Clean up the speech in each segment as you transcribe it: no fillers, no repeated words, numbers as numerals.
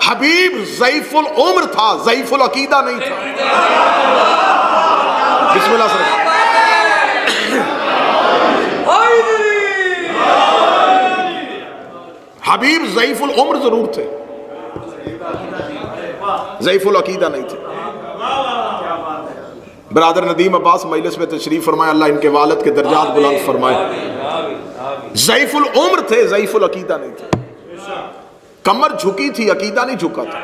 حبیب ضعیف العمر تھا، ضعیف العقیدہ نہیں تھا۔ بسم اللہ سر۔ حبیب ضعیف العمر ضرور تھے، ضعیف العقیدہ نہیں تھے۔ برادر ندیم عباس مجلس میں تشریف فرمائے، اللہ ان کے والد کے درجات بلند فرمائے۔ ضعیف العمر تھے، ضعیف العقیدہ نہیں تھے۔ کمر جھکی تھی، عقیدہ نہیں جھکا تھا۔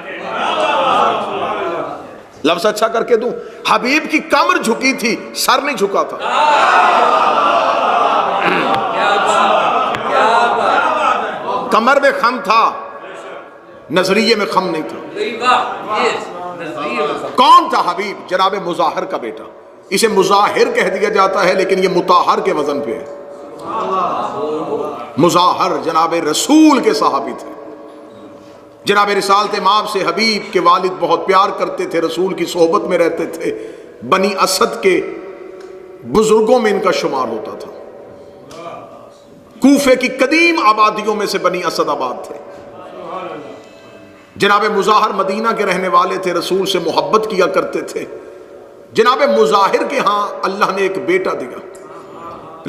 لفظ اچھا کر کے دوں، حبیب کی کمر جھکی تھی، سر نہیں جھکا تھا۔ کمر میں خم تھا، نظریے میں خم نہیں تھا۔ کون تھا حبیب؟ جناب مظاہر کا بیٹا۔ اسے مظاہر کہہ دیا جاتا ہے لیکن یہ مطہر کے وزن پہ ہے۔ مظاہر جناب رسول کے صحابی تھے۔ جناب رسالت مآب سے حبیب کے والد بہت پیار کرتے تھے، رسول کی صحبت میں رہتے تھے، بنی اسد کے بزرگوں میں ان کا شمار ہوتا تھا۔ کوفے کی قدیم آبادیوں میں سے بنی اسد آباد تھے۔ جناب مظاہر مدینہ کے رہنے والے تھے، رسول سے محبت کیا کرتے تھے۔ جناب مظاہر کے ہاں اللہ نے ایک بیٹا دیا۔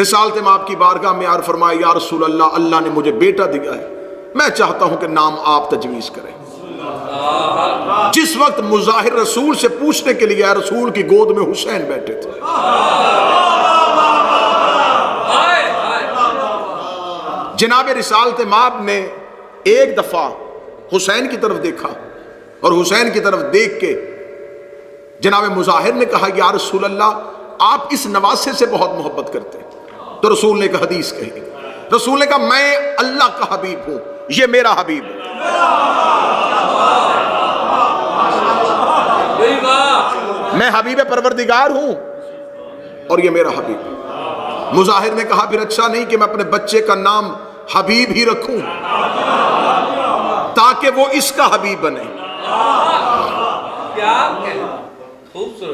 رسالت مآب کی بارگاہ میں عرض فرمایا، یا رسول اللہ، اللہ نے مجھے بیٹا دیا ہے، میں چاہتا ہوں کہ نام آپ تجویز کریں۔ جس وقت مظاہر رسول سے پوچھنے کے لیے آیا، رسول کی گود میں حسین بیٹھے تھے۔ جناب رسالت مآب نے ایک دفعہ حسین کی طرف دیکھا اور حسین کی طرف دیکھ کے جناب مظاہر نے کہا، یا رسول اللہ، آپ اس نواسے سے بہت محبت کرتے ہیں۔ تو رسول نے ایک حدیث کہی، رسول نے کہا، میں اللہ کا حبیب ہوں، یہ میرا حبیب ہے۔ میں حبیب پروردگار ہوں اور یہ میرا حبیب ہے۔ مظاہر نے کہا، پھر اچھا نہیں کہ میں اپنے بچے کا نام حبیب ہی رکھوں تاکہ وہ اس کا حبیب بنے؟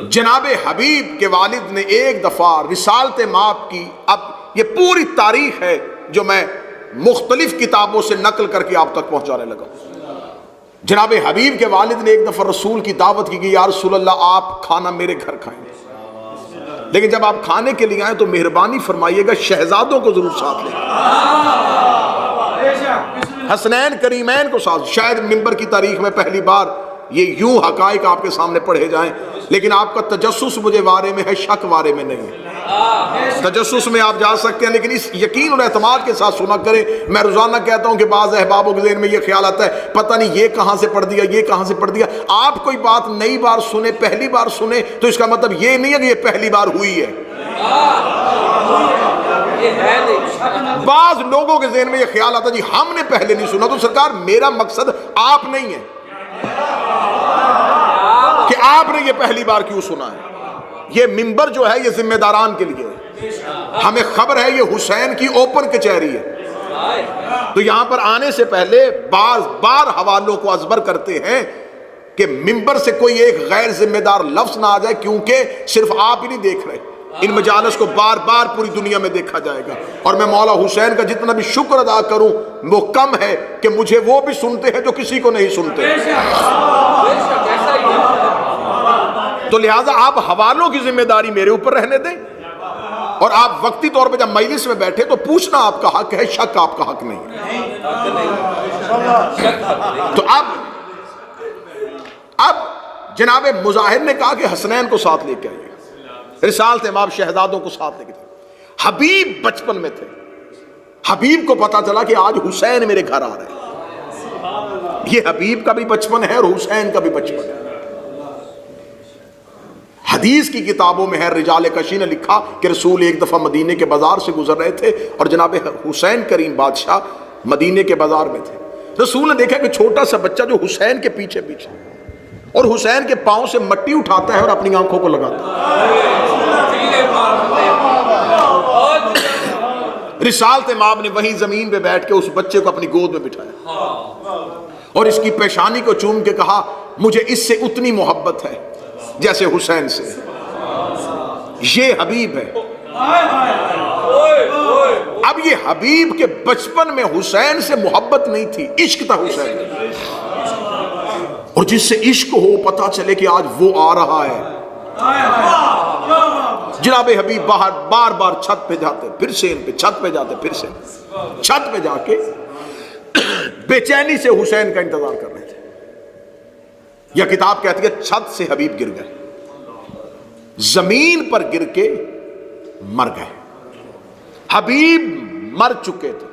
جناب حبیب کے والد نے ایک دفعہ رسالت مآب کی، اب یہ پوری تاریخ ہے جو میں مختلف کتابوں سے نقل کر کے آپ تک پہنچانے لگا۔ جناب حبیب کے والد نے ایک دفعہ رسول کی دعوت کی کہ یا رسول اللہ، آپ کھانا میرے گھر کھائیں، لیکن جب آپ کھانے کے لیے آئیں تو مہربانی فرمائیے گا شہزادوں کو ضرور ساتھ لیں، حسنین کریمین کو ساتھ۔ شاید ممبر کی تاریخ میں پہلی بار یہ یوں حقائق آپ کے سامنے پڑھے جائیں، لیکن آپ کا تجسس مجھے وارے میں ہے، شک وارے میں نہیں ہے۔ تجسس میں آپ جا سکتے ہیں لیکن اس یقین اور اعتماد کے ساتھ سنا کریں۔ میں روزانہ کہتا ہوں کہ بعض احبابوں کے ذہن میں یہ خیال آتا ہے، پتہ نہیں یہ کہاں سے پڑھ دیا، یہ کہاں سے پڑھ دیا۔ آپ کوئی بات نئی بار سنیں، پہلی بار سنیں تو اس کا مطلب یہ نہیں ہے کہ یہ پہلی بار ہوئی ہے۔ بعض لوگوں کے ذہن میں یہ خیال آتا ہے جی ہم نے پہلے نہیں سنا، تو سرکار میرا مقصد آپ نہیں ہے کہ آپ نے یہ پہلی بار کیوں سنا ہے۔ یہ ممبر جو ہے یہ ذمہ داران کے لیے ہے، ہمیں خبر ہے یہ حسین کی اوپن کچہری ہے، تو یہاں پر آنے سے پہلے بار حوالوں کو ازبر کرتے ہیں کہ ممبر سے کوئی ایک غیر ذمہ دار لفظ نہ آ جائے، کیونکہ صرف آپ ہی نہیں دیکھ رہے، ان مجالس کو بار بار پوری دنیا میں دیکھا جائے گا۔ اور میں مولا حسین کا جتنا بھی شکر ادا کروں وہ کم ہے کہ مجھے وہ بھی سنتے ہیں جو کسی کو نہیں سنتے۔ تو لہٰذا آپ حوالوں کی ذمہ داری میرے اوپر رہنے دیں، اور آپ وقتی طور پہ جب مجلس میں بیٹھے تو پوچھنا آپ کا حق ہے، شک آپ کا حق نہیں ہے۔ تو اب جناب مظاہر نے کہا کہ حسنین کو ساتھ لے کے آئیے، رسالت مآب شہزادوں کو ساتھ لے کے تھے۔ حبیب بچپن میں تھے، حبیب کو پتا چلا کہ آج حسین میرے گھر آ رہے ہیں۔ یہ حبیب کا بھی بچپن ہے اور حسین کا بھی بچپن ہے۔ حدیث کی کتابوں میں ہے، رجال کشی نے لکھا کہ رسول ایک دفعہ مدینے کے بازار سے گزر رہے تھے اور جناب حسین کریم بادشاہ مدینے کے بازار میں تھے۔ رسول نے دیکھا کہ چھوٹا سا بچہ جو حسین کے پیچھے پیچھے اور حسین کے پاؤں سے مٹی اٹھاتا ہے اور اپنی آنکھوں کو لگاتا ہے۔ رسالت مآب نے وہیں زمین پہ بیٹھ کے اس بچے کو اپنی گود میں بٹھایا اور اس کی پیشانی کو چوم کے کہا، مجھے اس سے اتنی محبت ہے جیسے حسین سے۔ یہ حبیب ہے۔ اب یہ حبیب کے بچپن میں حسین سے محبت نہیں تھی، عشق تھا حسین۔ جس سے عشق ہو پتہ چلے کہ آج وہ آ رہا ہے. جناب حبیب باہر بار بار چھت پہ جاتے پھر سے ان پہ، چھت پہ جاتے پھر سے، چھت پہ جا کے بے چینی سے حسین کا انتظار کر رہے تھے. یہ کتاب کہتی ہے چھت سے حبیب گر گئے، زمین پر گر کے مر گئے. حبیب مر چکے تھے.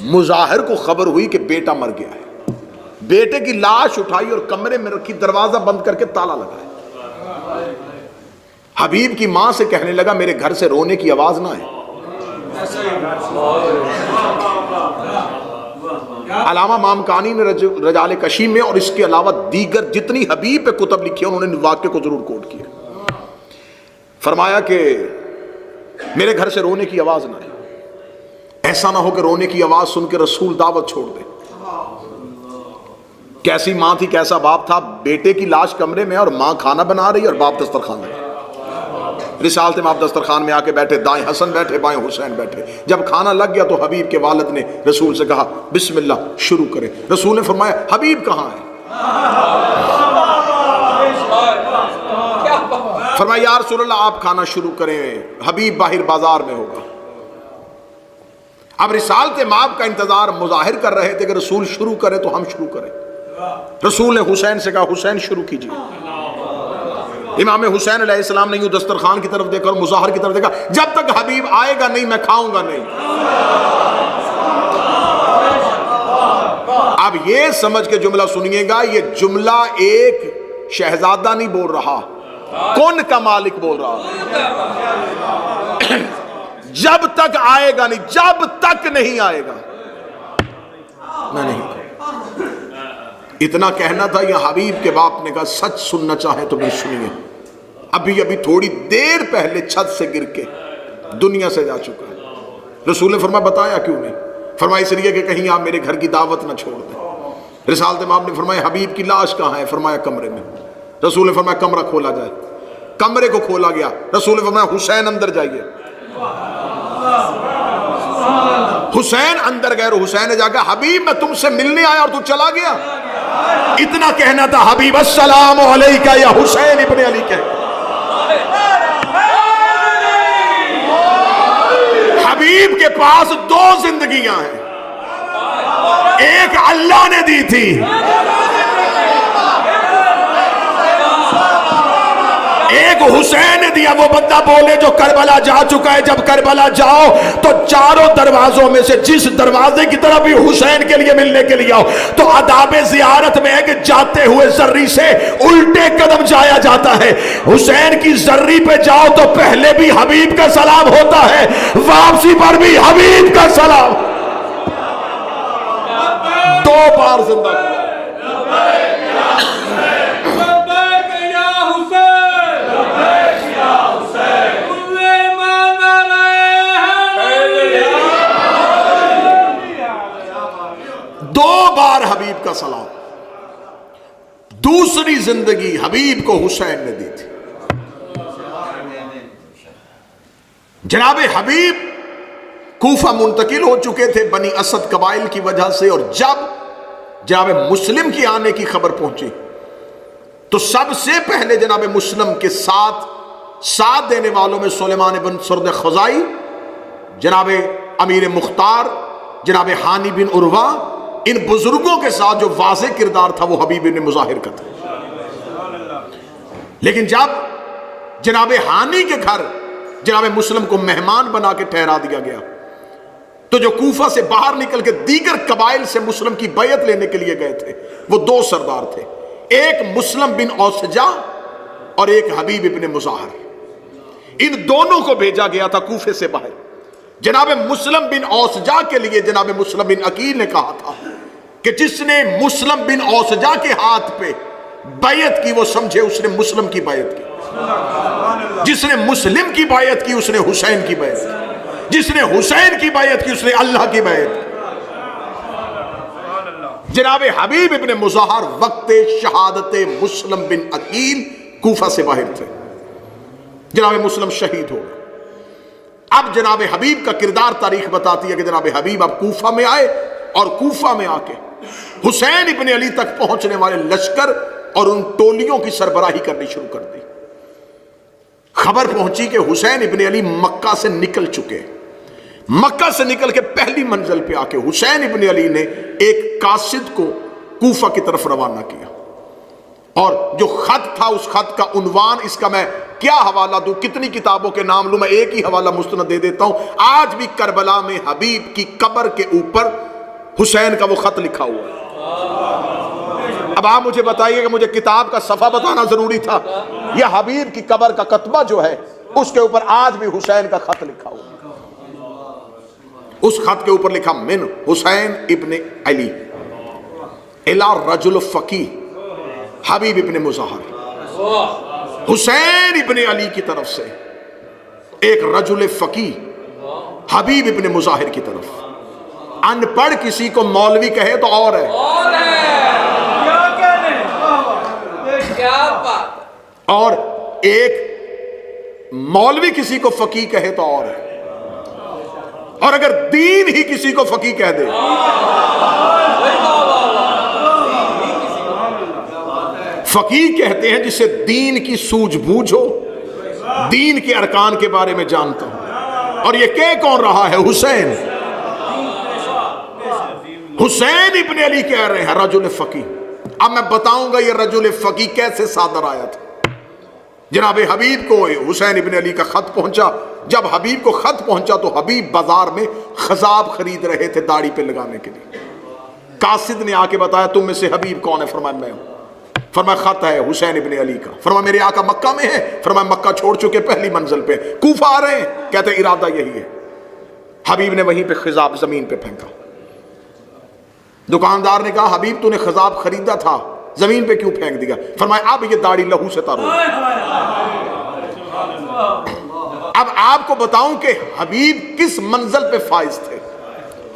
مظاہر کو خبر ہوئی کہ بیٹا مر گیا ہے. بیٹے کی لاش اٹھائی اور کمرے میں رکھی، دروازہ بند کر کے تالا لگایا. حبیب کی ماں سے کہنے لگا میرے گھر سے رونے کی آواز نہ آئے. علامہ مامکانی نے رجال کشی میں اور اس کے علاوہ دیگر جتنی حبیب پہ کتب لکھی انہوں نے واقعے کو ضرور کوٹ کیا. فرمایا کہ میرے گھر سے رونے کی آواز نہ آئے، ایسا نہ ہو کہ رونے کی آواز سن کے رسول دعوت چھوڑ دے. کیسی ماں تھی، کیسا باپ تھا، بیٹے کی لاش کمرے میں اور ماں کھانا بنا رہی اور باپ دسترخوان میں. رسالت میں آپ دسترخوان میں آ کے بیٹھے، دائیں حسن بیٹھے بائیں حسین بیٹھے. جب کھانا لگ گیا تو حبیب کے والد نے رسول سے کہا بسم اللہ شروع کریں. رسول نے فرمایا حبیب کہاں ہے؟ فرمایا یا رسول اللہ آپ کھانا شروع کریں، حبیب باہر بازار میں ہوگا. اب رسالت مآب کا انتظار مظاہر کر رہے تھے کہ رسول شروع کرے تو ہم شروع کریں. رسول نے حسین سے کہا حسین شروع کیجیے. امام حسین علیہ السلام نے یوں دسترخوان کی طرف دیکھا اور مظاہر کی طرف دیکھا، جب تک حبیب آئے گا نہیں میں کھاؤں گا نہیں. اب یہ سمجھ کے جملہ سنیے گا، یہ جملہ ایک شہزادہ نہیں بول رہا، کون کا مالک بول رہا. جب تک آئے گا نہیں، جب تک نہیں آئے گا میں نہیں. اتنا کہنا تھا. یہ حبیب کے باپ نے کہا سچ سننا چاہے تو بھی سنیے، ابھی تھوڑی دیر پہلے چھت سے گر کے دنیا سے جا چکا ہے. رسول نے فرمایا بتایا کیوں نہیں؟ فرمایا اس لیے کہ کہیں آپ میرے گھر کی دعوت نہ چھوڑ دیں. رسالت مآب نے فرمایا حبیب کی لاش کہاں ہے؟ فرمایا کمرے میں. رسول نے فرمایا کمرہ کھولا جائے. کمرے کو کھولا گیا. رسول نے فرمایا حسین اندر جائیے. حسین اندر گئے اور حسین نے جا کے حبیب میں تم سے ملنے آیا اور تو چلا گیا. اتنا کہنا تھا حبیب السلام علیکہ یا حسین ابن علی کہ حبیب کے پاس دو زندگیاں ہیں، ایک اللہ نے دی تھی، ایک حسین نے دیا. وہ بندہ بولے جو کربلا جا چکا ہے جب کربلا جاؤ تو چاروں دروازوں میں سے جس دروازے کی طرف بھی حسین کے لیے ملنے کے لیے آؤ. تو آداب زیارت میں ہے کہ جاتے ہوئے زری سے الٹے قدم جایا جاتا ہے. حسین کی زری پہ جاؤ تو پہلے بھی حبیب کا سلام ہوتا ہے، واپسی پر بھی حبیب کا سلام. دو بار زندہ کیا. دو بار حبیب کا سلام. دوسری زندگی حبیب کو حسین نے دی تھی. جناب حبیب کوفہ منتقل ہو چکے تھے بنی اسد قبائل کی وجہ سے، اور جب جناب مسلم کی آنے کی خبر پہنچی تو سب سے پہلے جناب مسلم کے ساتھ دینے والوں میں سلیمان بن سرد خزائی، جناب امیر مختار، جناب ہانی بن عروہ، ان بزرگوں کے ساتھ جو واضح کردار تھا وہ حبیب بن مظاہر کا تھا. لیکن جب جناب ہانی کے گھر جناب مسلم کو مہمان بنا کے ٹھہرا دیا گیا تو جو کوفہ سے باہر نکل کے دیگر قبائل سے مسلم کی بیعت لینے کے لیے گئے تھے وہ دو سردار تھے، ایک مسلم بن اوسجا اور ایک حبیب ابن مظاہر. ان دونوں کو بھیجا گیا تھا کوفے سے باہر. جناب مسلم بن اوسجا کے لیے جناب مسلم بن عقیل نے کہا تھا کہ جس نے مسلم بن اوسجا کے ہاتھ پہ بیعت کی وہ سمجھے اس نے مسلم کی بیعت کی، جس نے مسلم کی بیعت کی اس نے حسین کی بیعت کی، جس نے حسین کی بیعت کی اس نے اللہ کی بیعت کی. جناب حبیب ابن مظاہر وقت شہادت مسلم بن عقیل کوفہ سے باہر تھے. جناب مسلم شہید ہو گئے. اب جناب حبیب کا کردار تاریخ بتاتی ہے کہ جناب حبیب اب کوفہ میں آئے اور کوفہ میں آ کے حسین ابن علی تک پہنچنے والے لشکر اور ان ٹولیوں کی سربراہی کرنی شروع کر دی۔ خبر پہنچی کہ حسین ابن علی مکہ سے نکل چکے۔ مکہ سے نکل کے پہلی منزل پہ آ کے حسین ابن علی نے ایک قاصد کو کوفہ کی طرف روانہ کیا، اور جو خط تھا اس خط کا عنوان، اس کا میں کیا حوالہ دوں، کتنی کتابوں کے نام لوں، میں ایک ہی حوالہ مستند دے دیتا ہوں۔ آج بھی کربلا میں حبیب کی قبر کے اوپر حسین کا وہ خط لکھا ہوا ہے۔ اب آپ مجھے بتائیے کہ مجھے کتاب کا صفحہ بتانا ضروری تھا؟ یہ حبیب کی قبر کا کتبہ جو ہے اس کے اوپر آج بھی حسین کا خط لکھا ہوا ہے۔ اس خط کے اوپر لکھا من حسین ابن علی الی رجل فقیہ حبیب ابن مظاہر، حسین ابن علی کی طرف سے ایک رجل فقیہ حبیب ابن مظاہر کی طرف۔ ان پڑھ کسی کو مولوی کہے تو اور ہے، اور ایک مولوی کسی کو فقیہ کہے تو اور ہے، اور اگر دین ہی کسی کو فقیہ کہہ دے، فقیہ کہتے ہیں جسے دین کی سوجھ بوجھ ہو، دین کے ارکان کے بارے میں جانتا ہوں۔ اور یہ کہہ کون رہا ہے؟ حسین۔ حسین ابن علی کہہ رہے ہیں رجل فقیہ۔ اب میں بتاؤں گا یہ رجل فقیہ کیسے صادر آیا تھا۔ جناب حبیب کو حسین ابن علی کا خط پہنچا۔ جب حبیب کو خط پہنچا تو حبیب بازار میں خضاب خرید رہے تھے داڑھی پہ لگانے کے لیے۔ قاصد نے آ کے بتایا تم میں سے حبیب کون ہے؟ فرمایا میں ہوں۔ فرمایا خط ہے حسین ابن علی کا۔ فرمایا میرے آقا مکہ میں ہے؟ فرمایا مکہ چھوڑ چکے، پہلی منزل پہ کوفہ آ رہے ہیں۔ کہتے ہیں ارادہ یہی ہے۔ حبیب نے وہیں پہ خضاب زمین پہ پھینکا۔ دکاندار نے کہا حبیب تو نے خضاب خریدا تھا، زمین پہ کیوں پھینک دیا؟ فرمایا اب یہ داڑھی لہو سے تر ہو۔ اب آپ کو بتاؤں کہ حبیب کس منزل پہ فائز تھے،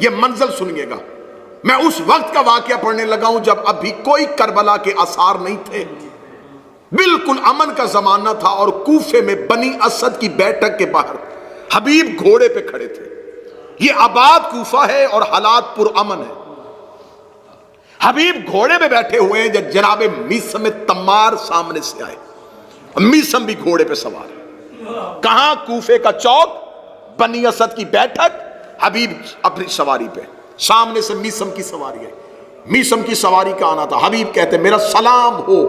یہ منزل سنیے گا۔ میں اس وقت کا واقعہ پڑھنے لگا ہوں جب ابھی کوئی کربلا کے آثار نہیں تھے، بالکل امن کا زمانہ تھا، اور کوفے میں بنی اسد کی بیٹھک کے باہر حبیب گھوڑے پہ کھڑے تھے۔ یہ آباد کوفہ ہے اور حالات پرامن ہے۔ حبیب گھوڑے پہ بیٹھے ہوئے ہیں جب جناب میسم تمار سامنے سے آئے۔ میسم بھی گھوڑے پہ سوار ہے۔ کہاں؟ کوفے کا چوک، بنی اسد کی بیٹھک، حبیب اپنی سواری پہ، سامنے سے میسم کی سواری ہے۔ میسم کی سواری کا آنا تھا۔ حبیب کہتے میرا سلام ہو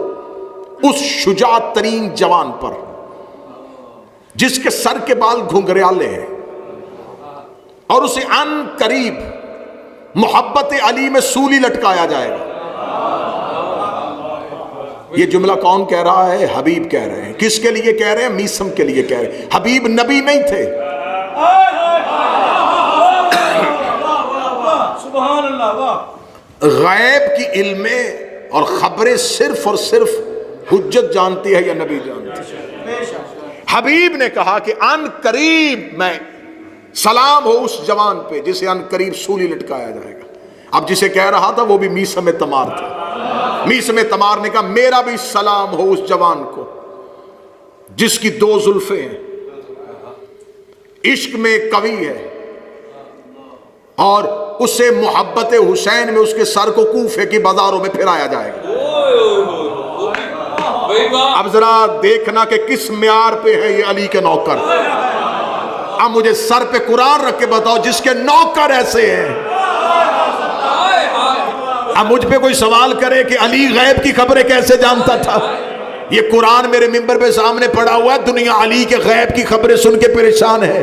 اس شجاع ترین جوان پر جس کے سر کے بال گھنگریالے ہیں، اور اسے ان قریب محبت علی میں سولی لٹکایا جائے گا۔ یہ جملہ کون کہہ رہا ہے؟ حبیب کہہ رہے ہیں۔ کس کے لیے کہہ رہے ہیں؟ میسم کے لیے کہہ رہے ہیں۔ حبیب نبی نہیں تھے۔ غیب کی علمیں اور خبریں صرف اور صرف حجت جانتی ہے یا نبی جانتی ہے؟ حبیب نے کہا کہ ان قریب میں سلام ہو اس جوان پہ جسے ان قریب سولی لٹکایا جائے گا۔ اب جسے کہہ رہا تھا وہ بھی میسم تمار تھا۔ میسم تمار نے کہا میرا بھی سلام ہو اس جوان کو جس کی دو زلفیں ہیں، عشق میں قوی ہے، اور اسے محبت حسین میں اس کے سر کو کوفے کی بازاروں میں پھرایا جائے گا۔ اب ذرا دیکھنا کہ کس معیار پہ ہے یہ علی کے نوکر۔ اب مجھے سر پہ قرآن رکھ کے بتاؤ جس کے نوکر ایسے ہیں۔ اب مجھ پہ کوئی سوال کرے کہ علی غیب کی خبریں کیسے جانتا تھا؟ یہ قرآن میرے منبر پہ سامنے پڑا ہوا ہے۔ دنیا علی کے غیب کی خبریں سن کے پریشان ہے۔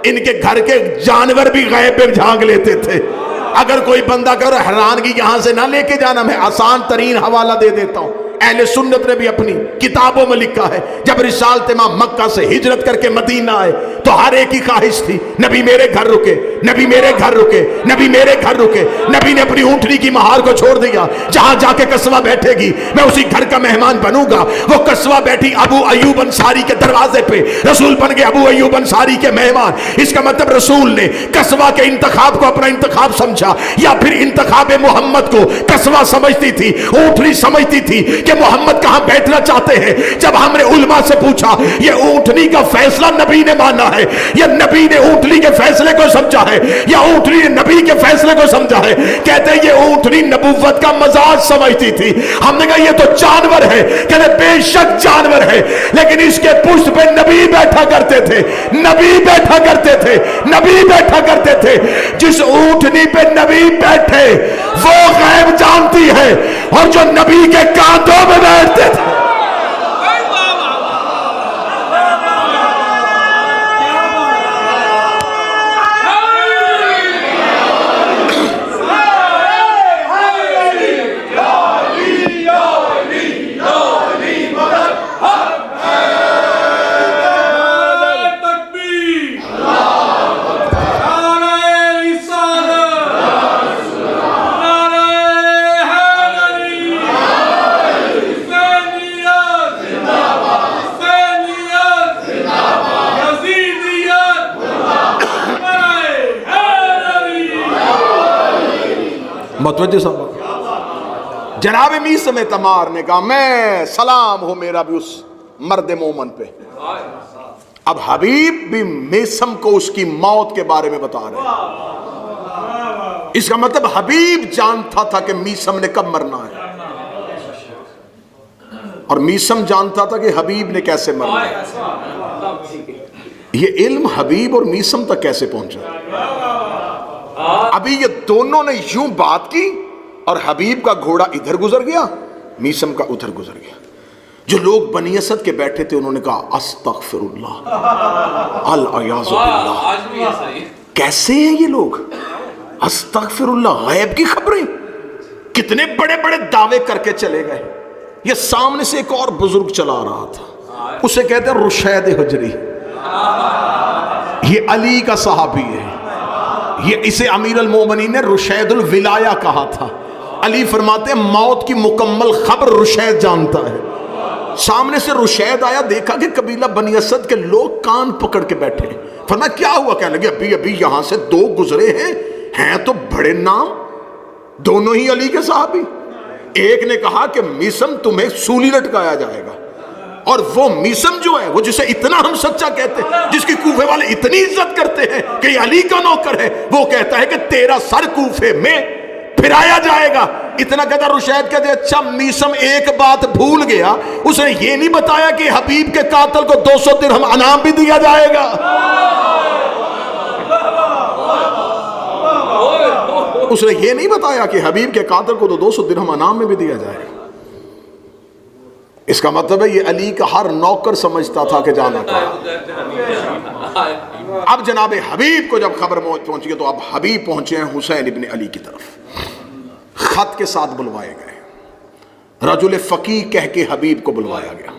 ان کے گھر کے جانور بھی غیب پہ جھانک لیتے تھے۔ اگر کوئی بندہ کہہ رہا حیرانگی یہاں سے نہ لے کے جانا، میں آسان ترین حوالہ دے دیتا ہوں۔ اہل سنت نے بھی اپنی کتابوں میں لکھا ہے جب رسالت امام مکہ سے ہجرت کر کے مدینہ آئے تو ہر ایک کی خواہش تھی نبی میرے گھر رکے، نبی میرے گھر رکے، نبی میرے گھر رکے۔ نبی نے اپنی اونٹنی کی مہار کو چھوڑ دیا، جہاں جا کے قصوہ بیٹھے گی میں اسی گھر کا مہمان بنوں گا۔ وہ قصوہ بیٹھی ابو ایوب انصاری کے دروازے پہ، رسول بن گئے ابو ایوب انصاری کے مہمان۔ اس کا مطلب رسول نے قصوہ کے انتخاب کو اپنا انتخاب سمجھا، یا پھر انتخاب محمد کو قصوہ سمجھتی تھی، اونٹنی سمجھتی تھی کہ محمد کہاں بیٹھنا چاہتے ہیں. جب ہم نے علماء سے پوچھا یہ اونٹنی کا فیصلہ نبی نے مانا ہے یا نبی نے اونٹنی کے فیصلے کو سمجھا ہے یا اونٹنی نے نبی کے فیصلے کو سمجھا ہے, کہتے ہیں یہ اونٹنی نبوت کا مزاج سمجھتی تھی. ہم نے کہا یہ تو جانور ہے. کہتے بے شک جانور ہے, لیکن اس کے پشت پہ نبی بیٹھا کرتے تھے, نبی بیٹھا کرتے تھے, نبی بیٹھا کرتے تھے. جس اونٹنی پہ نبی بیٹھے وہ غیب جانتی ہے, اور جو نبی کے کاندھوں میں بیٹھتے تھے. متوجہ صاحب, جناب میثم تمار نے کہا میں سلام ہو میرا بھی اس مرد مومن پہ. اب حبیب بھی میثم کو اس کی موت کے بارے میں بتا رہے ہیں. اس کا مطلب حبیب جانتا تھا کہ میثم نے کب مرنا ہے, اور میثم جانتا تھا کہ حبیب نے کیسے مرنا ہے. یہ علم حبیب اور میثم تک کیسے پہنچا؟ ابھی یہ دونوں نے یوں بات کی اور حبیب کا گھوڑا ادھر گزر گیا, میثم کا ادھر گزر گیا. جو لوگ بنی اسد کے بیٹھے تھے انہوں نے کہا استغفر اللہ, العیاذ باللہ. کیسے ہیں یہ لوگ؟ استغفر اللہ, غیب کی خبریں, کتنے بڑے بڑے دعوے کر کے چلے گئے. یہ سامنے سے ایک اور بزرگ چلا رہا تھا, اسے کہتے ہیں رشید حجری. یہ علی کا صحابی ہے, یہ اسے امیر المومنین نے رشید الولایہ کہا تھا. علی فرماتے ہیں موت کی مکمل خبر رشید جانتا ہے. سامنے سے رشید آیا, دیکھا کہ قبیلہ بنی اسد کے لوگ کان پکڑ کے بیٹھے. فرمایا کیا ہوا؟ کہنے لگے ابھی ابھی یہاں سے دو گزرے ہیں تو بڑے نام, دونوں ہی علی کے صحابی. ایک نے کہا کہ میثم تمہیں سولی لٹکایا جائے گا, اور وہ میثم جو ہے وہ جسے اتنا ہم سچا کہتے ہیں, جس کی کوفے والے اتنی عزت کرتے ہیں کہ یہ علی کا نوکر ہے, وہ کہتا ہے کہ تیرا سر کوفے میں پھرایا جائے گا. اتنا کہتا رشید کہتے اچھا میثم ایک بات بھول گیا, اس نے یہ نہیں بتایا کہ حبیب کے قاتل کو 200 درہم انعام بھی دیا جائے گا. اس نے یہ نہیں بتایا کہ حبیب کے قاتل کو تو 200 درہم انعام میں بھی دیا جائے گا. اس کا مطلب ہے یہ علی کا ہر نوکر سمجھتا تھا کہ جانا کہاں. اب جناب حبیب کو جب خبر پہنچی تو اب حبیب پہنچے ہیں حسین ابن علی کی طرف. خط کے ساتھ بلوائے گئے, رجل فقیہ کہہ کے حبیب کو بلوایا گیا.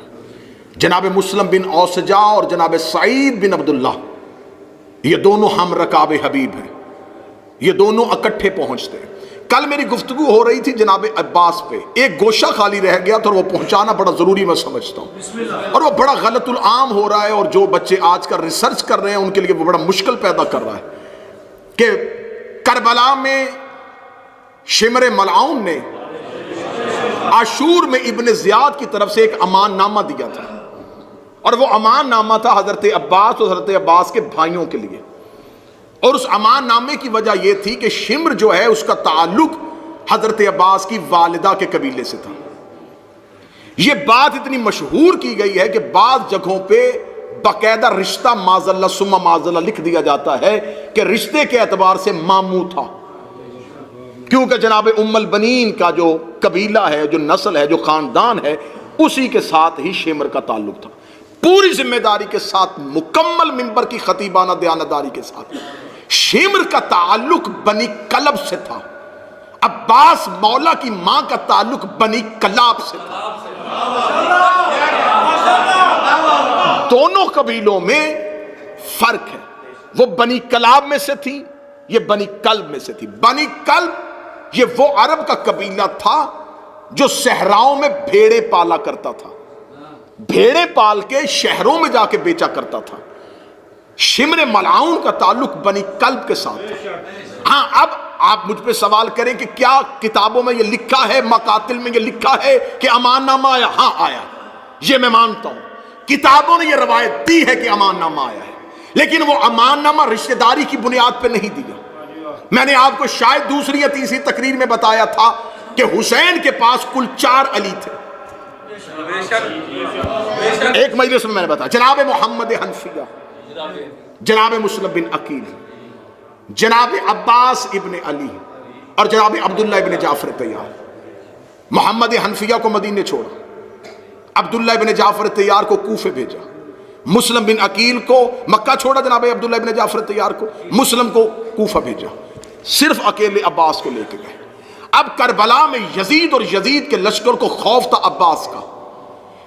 جناب مسلم بن اوسجا اور جناب سعید بن عبداللہ یہ دونوں ہم رکاب حبیب ہیں, یہ دونوں اکٹھے پہنچتے ہیں. کل میری گفتگو ہو رہی تھی جناب عباس پہ, ایک گوشہ خالی رہ گیا تو وہ پہنچانا بڑا ضروری میں سمجھتا ہوں, اور وہ بڑا غلط العام ہو رہا ہے, اور جو بچے آج کل ریسرچ کر رہے ہیں ان کے لیے وہ بڑا مشکل پیدا کر رہا ہے کہ کربلا میں شمر ملعون نے عاشور میں ابن زیاد کی طرف سے ایک امان نامہ دیا تھا, اور وہ امان نامہ تھا حضرت عباس اور حضرت عباس کے بھائیوں کے لیے. اور اس امان نامے کی وجہ یہ تھی کہ شمر جو ہے اس کا تعلق حضرت عباس کی والدہ کے قبیلے سے تھا. یہ بات اتنی مشہور کی گئی ہے کہ بعض جگہوں پہ باقاعدہ رشتہ معذاللہ ثم معذاللہ لکھ دیا جاتا ہے کہ رشتے کے اعتبار سے ماموں تھا, کیونکہ جناب ام البنین کا جو قبیلہ ہے, جو نسل ہے, جو خاندان ہے, اسی کے ساتھ ہی شمر کا تعلق تھا. پوری ذمہ داری کے ساتھ, مکمل منبر کی خطیبانہ دیانتداری کے ساتھ, شمر کا تعلق بنی کلب سے تھا, عباس مولا کی ماں کا تعلق بنی کلاب سے تھا. دونوں قبیلوں میں فرق ہے, وہ بنی کلاب میں سے تھی, یہ بنی کلب میں سے تھی. بنی کلب یہ وہ عرب کا قبیلہ تھا جو صحراؤں میں بھیڑے پالا کرتا تھا, بھیڑے پال کے شہروں میں جا کے بیچا کرتا تھا. شمر ملعون کا تعلق بنی کلب کے ساتھ تھا. ہاں اب آپ مجھ پہ سوال کریں کہ کیا کتابوں میں یہ لکھا ہے، مقاتل میں یہ لکھا ہے کہ امان نامہ آیا؟ ہاں آیا، یہ میں مانتا ہوں، کتابوں نے یہ روایت دی ہے کہ امان نامہ آیا ہے، لیکن وہ امان نامہ رشتہ داری کی بنیاد پہ نہیں دیا۔ میں نے آپ کو شاید دوسری یا تیسری تقریر میں بتایا تھا کہ حسین کے پاس کل 4 علی تھے۔ ایک مجلس میں نے بتایا، جناب محمد حنفیہ، جناب مسلم بن عقیل، جناب عباس ابن علی اور جناب عبداللہ ابن جعفر طیار۔ محمد حنفیہ کو مدینے چھوڑا، عبداللہ ابن جعفر طیار کو کوفے بھیجا، مسلم بن عقیل کو مکہ چھوڑا، جناب عبداللہ ابن جعفر طیار کو، مسلم کو کوفہ بھیجا، صرف اکیلے عباس کو لے کے گئے۔ اب کربلا میں یزید اور یزید کے لشکر کو خوف تھا عباس کا۔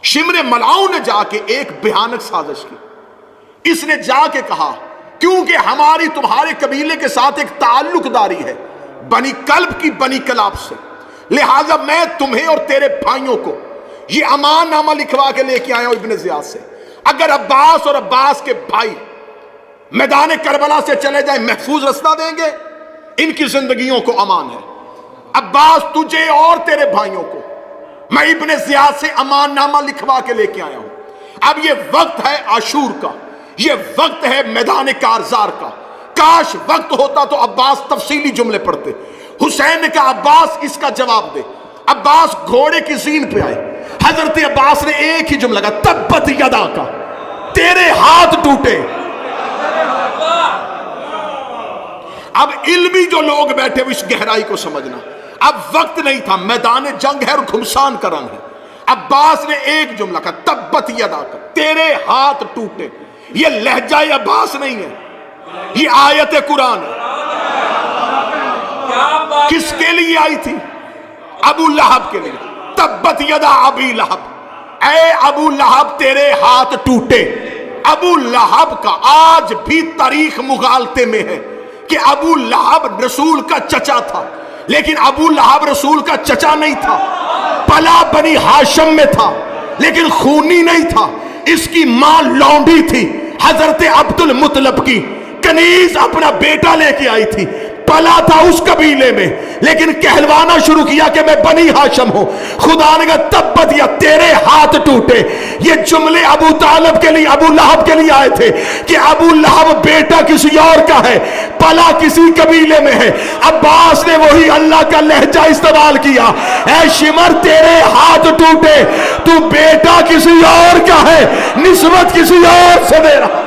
شمر ملاؤں نے جا کے ایک بھیانک سازش کی، اس نے جا کے کہا کیونکہ ہماری تمہارے قبیلے کے ساتھ ایک تعلق داری ہے بنی کلب کی، بنی کلاب سے، لہٰذا میں تمہیں اور تیرے بھائیوں کو یہ امان نامہ لکھوا کے لے کے آیا ہوں ابن زیاد سے، اگر عباس اور عباس کے بھائی میدان کربلا سے چلے جائیں محفوظ رستہ دیں گے، ان کی زندگیوں کو امان ہے۔ عباس تجھے اور تیرے بھائیوں کو میں ابن زیاد سے امان نامہ لکھوا کے لے کے آیا ہوں۔ اب یہ وقت ہے عاشور کا، یہ وقت ہے میدان کارزار کا، کاش وقت ہوتا تو عباس تفصیلی جملے پڑھتے۔ حسین نے کہا عباس اس کا جواب دے۔ عباس گھوڑے کی زین پہ آئے، حضرت عباس نے ایک ہی جملہ کہا تبت یدا کا، تیرے ہاتھ ٹوٹے۔ اب علمی جو لوگ بیٹھے وہ اس گہرائی کو سمجھنا، اب وقت نہیں تھا، میدان جنگ ہے اور گھمسان کا رنگ ہے۔ عباس نے ایک جملہ کہا تبت یدا کا، تیرے ہاتھ ٹوٹے۔ یہ لہجہ عباس نہیں ہے، یہ آیت قرآن ہے۔ کس کے لیے آئی تھی؟ ابو لہب کے لیے، تبت یدا ابی لہب، اے ابو لہب تیرے ہاتھ ٹوٹے۔ ابو لہب کا آج بھی تاریخ مغالطے میں ہے کہ ابو لہب رسول کا چچا تھا، لیکن ابو لہب رسول کا چچا نہیں تھا، پلا بنی ہاشم میں تھا لیکن خونی نہیں تھا۔ اس کی ماں لونڈی تھی، حضرت عبد المطلب کی، کنیز اپنا بیٹا لے کے آئی تھی، پلا تھا اس قبیلے میں لیکن کہلوانا شروع کیا کہ میں بنی ہاشم ہوں۔ خدا نے کہا تبت یا تیرے ہاتھ ٹوٹے۔ یہ جملے ابو طالب کے لیے، ابو لہب کے لیے آئے تھے کہ ابو لہب بیٹا کسی اور کا ہے، پلا کسی قبیلے میں ہے۔ عباس نے وہی اللہ کا لہجہ استعمال کیا، اے شمر تیرے ہاتھ ٹوٹے، تو بیٹا کسی اور کا ہے، نسبت کسی اور سے دے رہا۔